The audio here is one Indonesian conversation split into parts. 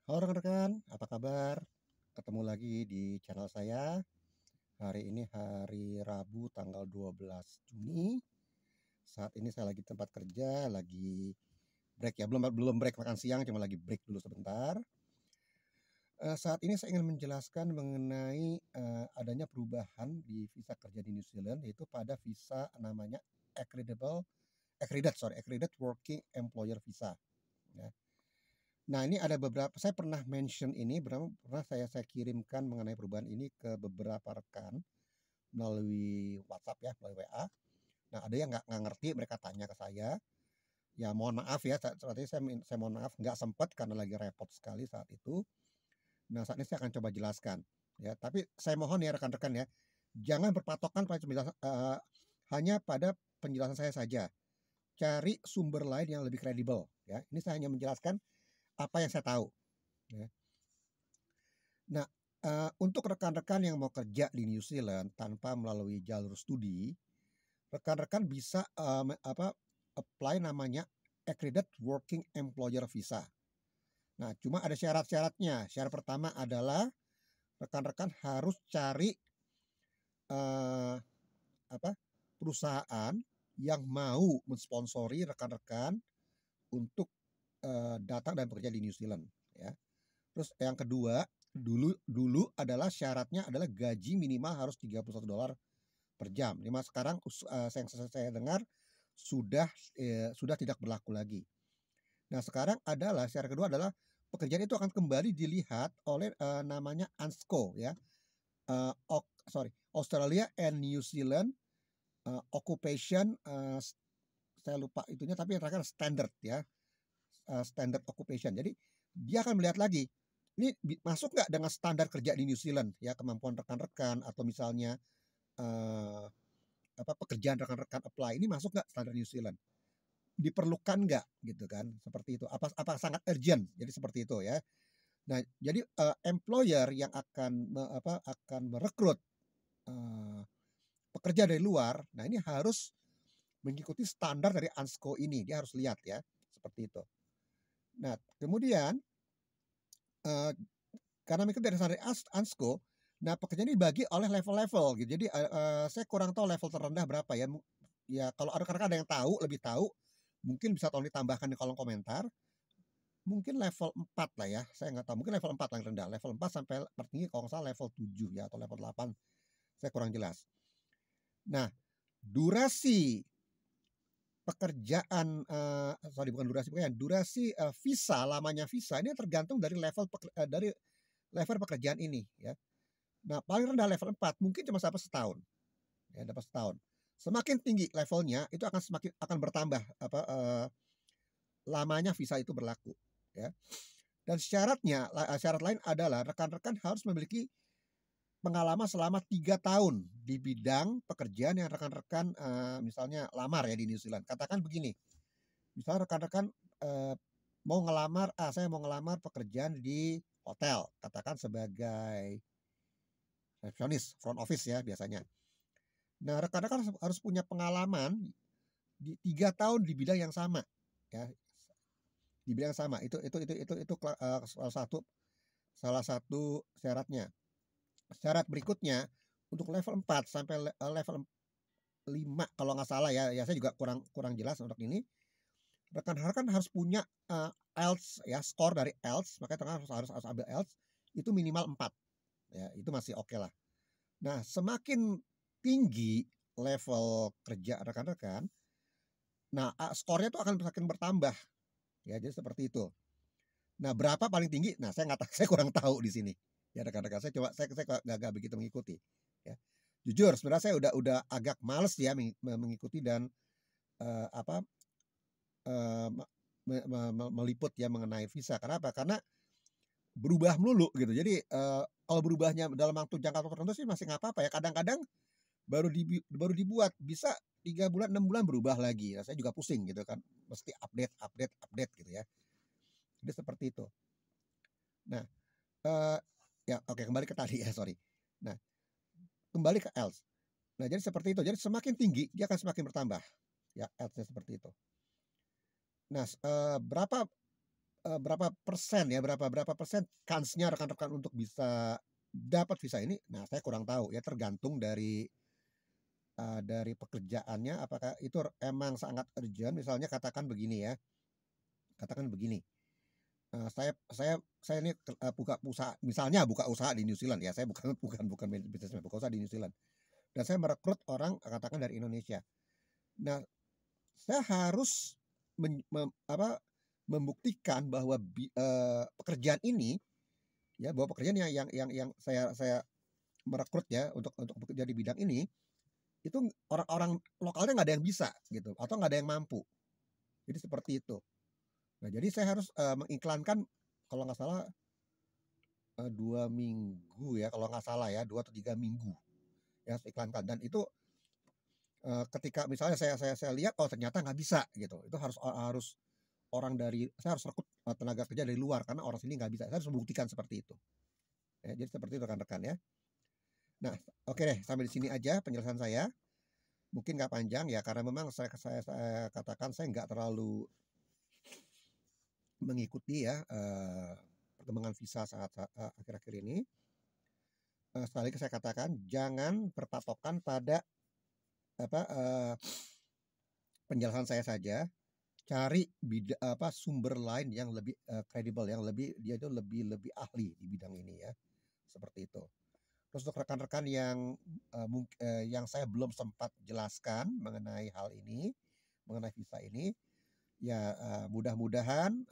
Halo rekan-rekan, apa kabar? Ketemu lagi di channel saya. Hari ini hari Rabu tanggal 12 Juni. Saat ini saya lagi di tempat kerja, lagi break ya. Belum break makan siang, cuma lagi break dulu sebentar. Saat ini saya ingin menjelaskan mengenai adanya perubahan di visa kerja di New Zealand, yaitu pada visa namanya Accredited Working Employer Visa. Ya. Nah, ini ada beberapa, saya pernah mention ini, pernah saya kirimkan mengenai perubahan ini ke beberapa rekan melalui WhatsApp ya, melalui WA. Nah, ada yang nggak ngerti, mereka tanya ke saya. Ya, mohon maaf ya, saat ini saya mohon maaf, nggak sempat karena lagi repot sekali saat itu. Nah, saat ini saya akan coba jelaskan. Ya, tapi saya mohon ya rekan-rekan ya, jangan berpatokan pada hanya pada penjelasan saya saja. Cari sumber lain yang lebih kredibel. Ya, ini saya hanya menjelaskan apa yang saya tahu. Ya. Nah, untuk rekan-rekan yang mau kerja di New Zealand tanpa melalui jalur studi, rekan-rekan bisa apply namanya Accredited Working Employer Visa. Nah, cuma ada syarat-syaratnya. Syarat pertama adalah rekan-rekan harus cari perusahaan yang mau mensponsori rekan-rekan untuk datang dan bekerja di New Zealand. Ya. Terus yang kedua, dulu adalah syaratnya adalah gaji minimal harus $31 per jam. Lima sekarang yang saya dengar sudah tidak berlaku lagi. Nah, sekarang adalah syarat kedua adalah pekerjaan itu akan kembali dilihat oleh namanya ANSCO ya. Australia and New Zealand Occupation, saya lupa itunya, tapi yang terakhir standard ya. Standard occupation. Jadi dia akan melihat lagi ini masuk nggak dengan standar kerja di New Zealand ya, kemampuan rekan-rekan atau misalnya pekerjaan rekan-rekan apply ini masuk nggak standar New Zealand, diperlukan nggak gitu kan, seperti itu, apa sangat urgent, jadi seperti itu ya. Nah, jadi employer yang akan merekrut pekerja dari luar, nah ini harus mengikuti standar dari ANSCO ini, dia harus lihat ya, seperti itu. Nah, kemudian karena mengikuti dari standar ANSCO, nah pekerjaan ini dibagi oleh level-level gitu. Jadi saya kurang tahu level terendah berapa ya. Ya kalau ada rekan-rekan ada yang tahu, lebih tahu, mungkin bisa tolong ditambahkan di kolom komentar. Mungkin level 4 lah ya, saya nggak tahu. Mungkin level 4 yang rendah. Level 4 sampai tertinggi kalau nggak salah level 7 ya, atau level 8. Saya kurang jelas. Nah, durasi pekerjaan, durasi visa, lamanya visa ini tergantung dari level pekerjaan ini ya. Nah, paling rendah level 4 mungkin cuma sampai setahun. Ya, dapat setahun. Semakin tinggi levelnya itu akan bertambah lamanya visa itu berlaku ya. Dan syarat lain adalah rekan-rekan harus memiliki pengalaman selama 3 tahun di bidang pekerjaan yang rekan-rekan misalnya lamar ya di New Zealand. Katakan begini, misalnya rekan-rekan saya mau ngelamar pekerjaan di hotel, katakan sebagai resepsionis, front office ya biasanya. Nah, rekan-rekan harus punya pengalaman di 3 tahun di bidang yang sama ya. Di bidang yang sama. Itu salah satu syaratnya. Syarat berikutnya untuk level 4 sampai level 5 kalau nggak salah ya. Ya saya juga kurang jelas untuk ini. Rekan-rekan harus punya IELTS ya, skor dari IELTS, makanya harus ambil IELTS itu minimal 4. Ya, itu masih oke lah. Nah, semakin tinggi level kerja rekan-rekan, nah skornya itu akan semakin bertambah. Ya, jadi seperti itu. Nah, berapa paling tinggi? Nah, saya nggak tahu, saya kurang tahu di sini. Ya rekan-rekan, saya nggak begitu mengikuti. Ya. Jujur, sebenarnya saya udah agak males ya mengikuti dan meliput ya mengenai visa. Kenapa? Karena berubah melulu gitu. Jadi kalau berubahnya dalam waktu jangka tertentu sih masih nggak apa-apa ya. Kadang-kadang baru dibuat bisa 3 bulan 6 bulan berubah lagi. Nah, saya juga pusing gitu kan, mesti update gitu ya. Jadi seperti itu. Nah, ya oke, kembali ke tadi ya, sorry. Nah, kembali ke ELTS. Nah, jadi seperti itu. Jadi semakin tinggi dia akan semakin bertambah ya, ELTS-nya seperti itu. Nah, berapa berapa persen ya, berapa persen kansnya rekan-rekan untuk bisa dapat visa ini? Nah, saya kurang tahu ya, tergantung dari pekerjaannya, apakah itu emang sangat urgent. Misalnya katakan begini ya, katakan begini, saya ini buka usaha, misalnya buka usaha di New Zealand ya, saya bukan bukan bisnismen, buka usaha di New Zealand, dan saya merekrut orang katakan dari Indonesia. Nah, saya harus membuktikan bahwa pekerjaan ini ya, bahwa pekerjaan yang saya merekrut ya untuk bekerja di bidang ini, itu orang-orang lokalnya nggak ada yang bisa gitu, atau nggak ada yang mampu. Jadi seperti itu. Nah, jadi saya harus mengiklankan, kalau nggak salah 2 minggu ya, kalau nggak salah ya, 2 atau 3 minggu ya, harus iklankan. Dan itu ketika misalnya saya lihat, oh ternyata nggak bisa gitu, itu harus orang dari, saya harus rekrut tenaga kerja dari luar karena orang sini nggak bisa. Saya harus membuktikan seperti itu. Ya, jadi seperti itu rekan-rekan ya. Nah, oke deh, sampai di sini aja penjelasan saya. Mungkin nggak panjang ya, karena memang saya katakan saya nggak terlalu mengikuti ya perkembangan visa saat akhir-akhir ini. Sekali lagi saya katakan, jangan berpatokan pada penjelasan saya saja. Cari sumber lain yang lebih kredibel, yang dia itu lebih ahli di bidang ini ya, seperti itu. Terus untuk rekan-rekan yang saya belum sempat jelaskan mengenai hal ini, mengenai visa ini, ya mudah-mudahan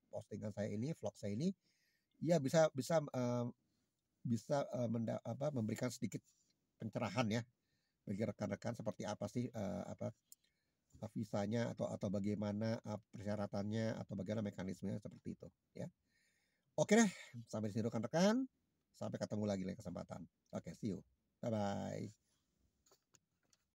postingan saya ini, vlog saya ini, ya bisa memberikan sedikit pencerahan ya bagi rekan-rekan, seperti apa sih visanya, atau bagaimana persyaratannya, atau bagaimana mekanismenya, seperti itu ya. Oke deh, sampai di sini rekan-rekan. Sampai ketemu lagi lain kesempatan. Oke, see you. Bye-bye.